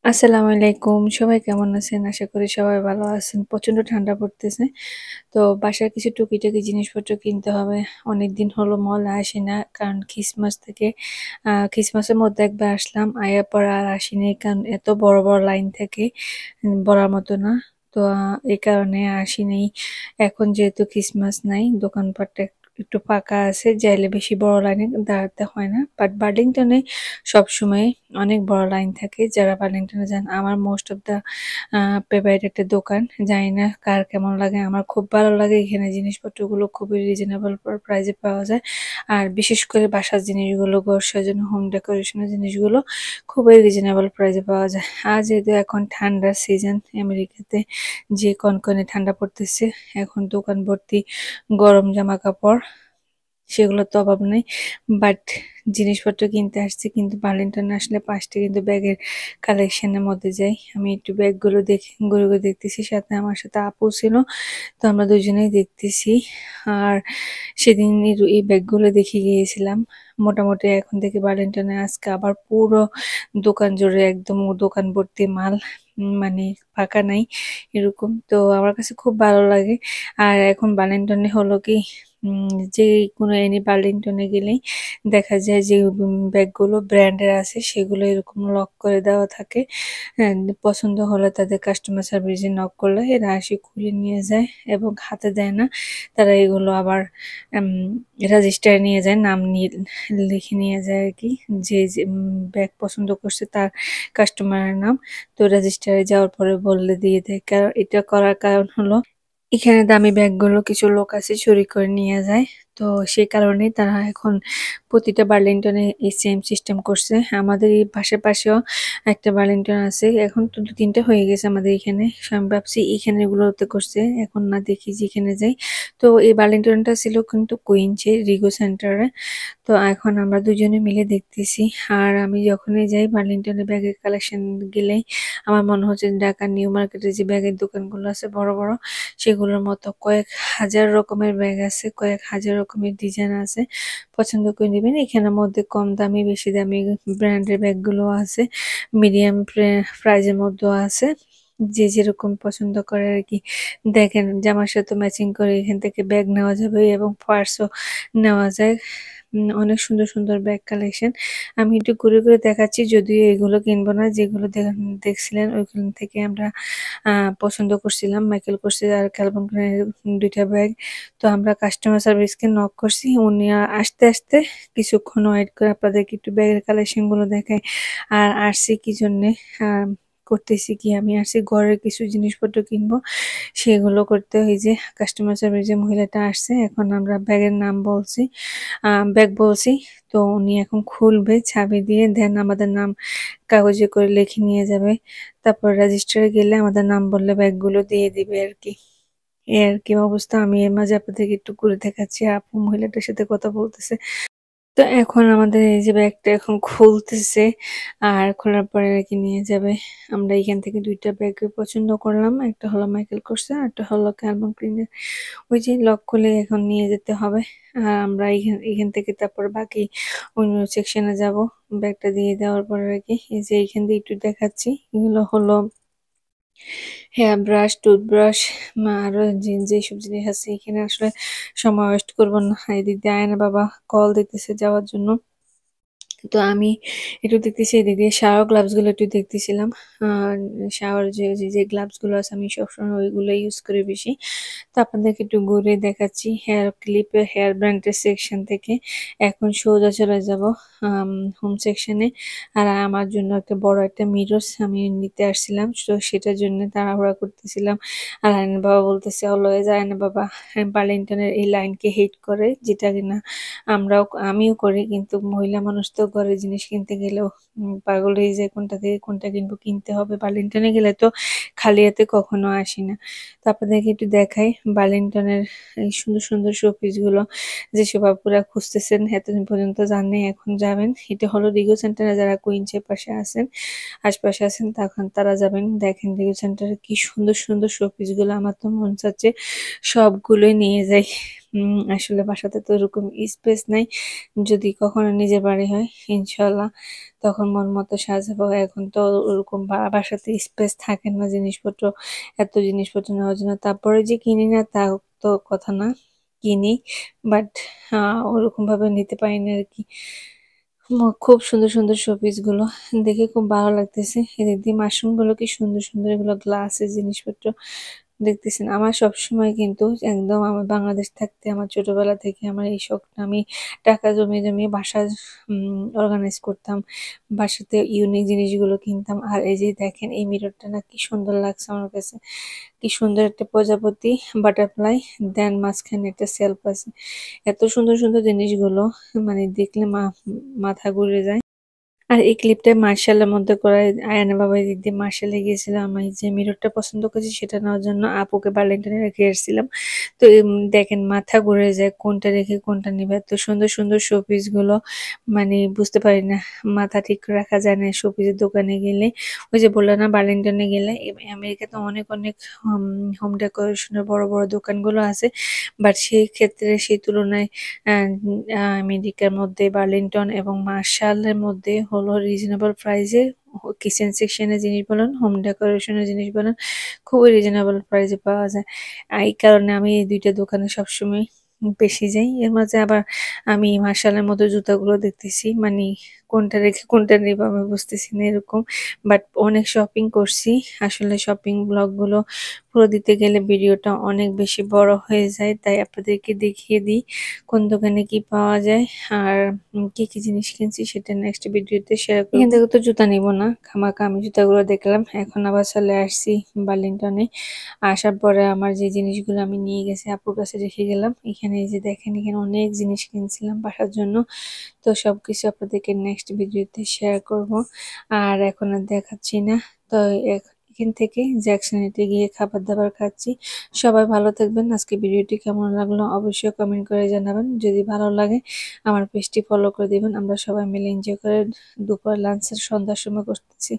আসসালামু আলাইকুম। সবাই কেমন আছেন? আশা করি সবাই ভালো আছেন। প্রচন্ড ঠান্ডা পড়তেছে। তো বাসায় কিছু টুকিটাকি জিনিসপত্র কিনতে হবে। অনেকদিন হলো মলে আসি না। কারণ খ্রিসমাস থেকে খ্রিসমাসের মধ্যে একবার আসলাম। আয়ার পর আর আসিনি। কারণ এত বড়, বড় লাইন থাকে বলার মতো না। তো এই কারণে আসি নাই। এখন যেহেতু খ্রিসমাস নাই, দোকানপাট একটু ফাঁকা আছে। যাইলে বেশি বড় লাইনে দাঁড়াতে হয় না। বাট বার্লিংটনে সবসময় অনেক বড় লাইন থাকে। যারা বার্লিংটনে যান, আমার মোস্ট অফ দ্য ফেভারিট একটা দোকান। জানি না কার কেমন লাগে, আমার খুব ভালো লাগে। এখানে জিনিসপত্রগুলো খুবই রিজনেবল প্রাইসে পাওয়া যায়। আর বিশেষ করে বাসার জিনিসগুলো, ঘর সাজানো, হোম ডেকোরেশনের জিনিসগুলো খুবই রিজনেবল প্রাইসে পাওয়া যায়। আর যেহেতু এখন ঠান্ডার সিজন, আমেরিকাতে যে কনকনে ঠান্ডা পড়তেছে, এখন দোকান ভর্তি গরম জামা কাপড়, সেগুলোর তো অভাব নেই। বাট জিনিসপত্র কিনতে আসছি, কিন্তু বার্লিংটনে আসলে 5টা কিন্তু ব্যাগের কালেকশনের মধ্যে যাই। আমি একটু ব্যাগগুলো দেখে ঘুরে ঘুরে দেখতেছি, সাথে আমার সাথে আপু ছিল। তো আমরা দুজনেই দেখতেছি। আর সেদিন এই ব্যাগগুলো দেখে গিয়েছিলাম। মোটামুটি এখন থেকে বার্লিংটনে আজকে আবার পুরো দোকান জুড়ে একদম দোকান ভর্তি মাল। মানে ফাঁকা নাই এরকম। তো আমার কাছে খুব ভালো লাগে। আর এখন বার্লিংটনে হলো কি, যে কোনো বার্লিংটনে গেলেই দেখা যায় যে ব্যাগগুলো ব্র্যান্ডের আছে, সেগুলো এরকম লক করে দেওয়া থাকে। হ্যাঁ, পছন্দ হলে তাদের কাস্টমার সার্ভিসে নক করলে এরা এসে খুলে নিয়ে যায় এবং হাতে দেয় না। তারা এগুলো আবার রেজিস্টারে নিয়ে যায়, নাম নিয়ে লিখে নিয়ে যায় আর কি। যে যে ব্যাগ পছন্দ করছে তার কাস্টমারের নাম। তো রেজিস্টারে যাওয়ার পরে বললে দিয়ে দেয়। কারণ এটা করার কারণ হলো, এখানে দামি ব্যাগগুলো কিছু লোক আছে চুরি করে নিয়ে যায়। তো সেই কারণেই তারা এখন প্রতিটা বার্লিংটনে এই সেম সিস্টেম করছে। আমাদের এই পাশেও একটা বার্লিংটন আছে। এখন তো 2-3টা হয়ে গেছে আমাদের এখানে। So আমি ভাবছি এখানে এগুলোতে করছে, এখন না দেখি যেখানে যাই। তো এই বার্লিংটনটা ছিল কিন্তু কুইন্সে রিগো সেন্টারে। তো এখন আমরা দুজনে মিলে দেখতেছি। আর আমি যখনই যাই বার্লিংটনে ব্যাগের কালেকশন গেলেই আমার মনে হচ্ছে ঢাকা নিউ মার্কেটে যে ব্যাগের দোকানগুলো আছে বড় বড়, সেগুলোর মতো কয়েক হাজার রকমের ব্যাগ আছে, কয়েক হাজার রকমের ডিজাইন আছে। পছন্দ করে নেবেন। এখানের মধ্যে কম দামি, বেশি দামি ব্র্যান্ডের ব্যাগগুলো আছে, মিডিয়াম প্রাইজের মধ্যেও আছে। যে যেরকম পছন্দ করে আর কি। দেখেন, জামার সাথে ম্যাচিং করে এখান থেকে ব্যাগ নেওয়া যাবে এবং পার্সও নেওয়া যায়। অনেক সুন্দর সুন্দর ব্যাগ কালেকশন। আমি একটু ঘুরে ঘুরে দেখাচ্ছি, যদিও এগুলো কিনবো না। যেগুলো দেখছিলেন ওইখান থেকে আমরা পছন্দ করছিলাম মাইকেল কোর্সের আর ক্যালভিন ক্লাইনের 2টা ব্যাগ। তো আমরা কাস্টমার সার্ভিসকে নক করছি, উনি আসতে আসতে কিছুক্ষণ ওয়েট করে আপনাদেরকে একটু ব্যাগের কালেকশন গুলো দেখায়। আর আসছি কি জন্যে, করতেছি কি, আমি আসছি ঘরের কিছু জিনিসপত্র কিনবো, সেগুলো করতে। ওই যে কাস্টমার সার্ভিস যে মহিলাটা আসছে, এখন আমরা ব্যাগের নাম বলছি, ব্যাগ বলছি। তো উনি এখন খুলবে চাবি দিয়ে, দেন আমাদের নাম কাগজে করে লিখে নিয়ে যাবে। তারপর রেজিস্টারে গেলে আমাদের নাম বললে ব্যাগগুলো দিয়ে দিবে আর কি। এই আর কি অবস্থা। আমি এর মাঝে আপনাদেরকে একটু ঘুরে দেখাচ্ছি, আপু মহিলাটার সাথে কথা বলতেছে। তো এখন আমাদের এই যে ব্যাগটা এখন খুলতেছে, আর খোলার পরে আর কি নিয়ে যাবে। আমরা এখান থেকে 2টা ব্যাগ পছন্দ করলাম, একটা হলো মাইকেল কোর্সের আর একটা হলো ক্যালভিন ক্লাইনের। ওই যে লক খুলে এখন নিয়ে যেতে হবে। আর আমরা এখান এখান থেকে তারপর বাকি অন্য সেকশনে যাব। ব্যাগটা দিয়ে দেওয়ার পরে আর কি, এই যে এখান দিয়ে একটু দেখাচ্ছি, এগুলো হলো হেয়ার ব্রাশ, টুথব্রাশ, আরো যেসব জিনিস আছে এখানে। আসলে সময় ওয়েস্ট করবো না। এদিক দিয়ে আয়না বাবা কল দিতেছে যাওয়ার জন্য। তো আমি একটু দেখতেছি, এদিক দিয়ে শাওয়ার গ্লাভস গুলো একটু দেখতেছিলাম। শাওয়ার যে গ্লাভস গুলো আছে, আমি সবসময় ওইগুলো ইউজ করি বেশি। তো আপনাদেরকে একটু ঘুরে দেখাচ্ছি হেয়ার ক্লিপের, হেয়ার ব্র্যান্ডের সেকশন থেকে। এখন সোজা চলে যাব হোম সেকশনে। আর আমার জন্য একটা বড় একটা মিরর আমি নিতে আসছিলাম, তো সেটার জন্য তাড়াহুড়া করতেছিলাম। আর আয়না বাবা বলতেছে অলওয়েজ, আয়না বাবা বার্লিংটনের এই লাইনকে হেট করে, যেটা কিনা আমিও করি। কিন্তু মহিলা মানুষ তো ঘরের জিনিস কিনতে গেলেও পাগল হয়ে যায়, কোনটা থেকে কোনটা কিনবো, কিনতে হবে। বার্লিংটনে গেলে তো খালি হাতে কখনো আসি না। তো আপনাদেরকে একটু দেখাই বার্লিংটনের এই সুন্দর সুন্দর শোপিস গুলো। যেসব আপুরা খুঁজতেছেন, এতদিন পর্যন্ত জানেন, এখন যাবেন। এটা হলো রিগো সেন্টারে, যারা কুইন্সের পাশে আছেন, আশপাশে আছেন, তখন তারা যাবেন। দেখেন রিগো সেন্টারে কি সুন্দর সুন্দর শোপিস গুলো, আমার তো মন চাচ্ছে সবগুলোই নিয়ে যাই। আসলে বাসাতে তো ওরকম স্পেস নাই। যদি কখনো নিজের বাড়ি হয় ইনশাল্লাহ তখন মন মতো সাজাবো। এখন তো ওরকম বাসাতে স্পেস থাকে না জিনিসপত্র, এত জিনিসপত্র নেওয়ার জন্য। তারপরে যে কিনি না তা তো কথা না, কিনি, বাট ওরকম ভাবে নিতে পারি না আর কি। খুব সুন্দর সুন্দর শোপিস গুলো দেখে খুব ভালো লাগতেছে। এদিক দিয়ে মাশরুম গুলো কি সুন্দর সুন্দর, এগুলো গ্লাসের জিনিসপত্র দেখতেছেন। আমার সবসময় কিন্তু একদম আমার বাংলাদেশ থাকতে আমার ছোটবেলা থেকে আমার এই শখটা, আমি টাকা জমিয়ে জমিয়ে বাসা অর্গানাইজ করতাম, বাসাতে ইউনিক জিনিসগুলো কিনতাম। আর এই যে দেখেন এই মিররটা না কি সুন্দর লাগছে আমার কাছে, কি সুন্দর একটা প্রজাপতি বাটারফ্লাই, দেন মাঝখানে একটা সেলফ আছে। এত সুন্দর সুন্দর জিনিসগুলো মানে দেখলে মাথা ঘুরে যায়। আর এই ক্লিপটা মার্শালের মধ্যে করে আয়ানা বাবা দিক দিয়ে মার্শালে গিয়েছিলাম। আমি যে মিররটা পছন্দ করছি সেটা নেওয়ার জন্য আপুকে বার্লিংটনে রেখে এসেছিলাম। তো দেখেন মাথা ঘুরে যায় কোনটা রেখে কোনটা নিবে। এত সুন্দর সুন্দর শোপিস গুলো মানে বুঝতে পারি না, মাথা ঠিক রাখা যায় না শোপিসের দোকানে গেলে। ওই যে বললো না বার্লিংটনে গেলে, আমেরিকাতে অনেক অনেক হোম ডেকোরেশনের বড় বড় দোকানগুলো আছে, বাট সেই ক্ষেত্রে সেই তুলনায় আমেরিকার মধ্যে বার্লিংটন এবং মার্শালের মধ্যে হলো রিজনেবল প্রাইসে কিচেন সেকশনের জিনিস বলেন, হোম ডেকোরেশনের জিনিস বলেন, খুবই রিজনেবল প্রাইসে পাওয়া যায়। এই কারণে আমি এই দুইটা দোকানে সবসময় বেশি যাই। এর মাঝে আবার আমি মার্শালের মতো জুতাগুলো দেখতেছি, মানে কোনটা রেখে কোনটা নেব আমি বুঝতেছি না এরকম। বাট অনেক শপিং করছি। আসলে শপিং ব্লগ গুলো পুরো দিতে গেলে ভিডিওটা অনেক বেশি বড় হয়ে যায়, তাই আপনাদেরকে দেখিয়ে দিই কোন দোকানে কি পাওয়া যায় আর কি কি জিনিস কিনছি সেটা নেক্সট ভিডিওতে শেয়ার করব। এখান থেকে তো জুতা নিব না, খামাখা আমি জুতাগুলো দেখলাম। এখন আবার চলে আসছি বার্লিংটনে। আসার পরে আমার যে জিনিসগুলো আমি নিয়ে গেছি আপুর কাছে রেখে গেলাম। এখানে এই যে দেখেন, এখানে অনেক জিনিস কিনছিলাম বাসার জন্য। তো সবকিছু আপনাদেরকে নেক্সট ভিডিওতে শেয়ার করব, আর এখন আর দেখাচ্ছি না। তো এখান থেকে জ্যাকসনেটে গিয়ে খাবার দাবার খাচ্ছি। সবাই ভালো থাকবেন। আজকে ভিডিওটি কেমন লাগলো অবশ্যই কমেন্ট করে জানাবেন। যদি ভালো লাগে আমার পেজটি ফলো করে দিবেন। আমরা সবাই মিলে এনজয় করে দুপুর লাঞ্চের সন্ধ্যার সময় করতেছি।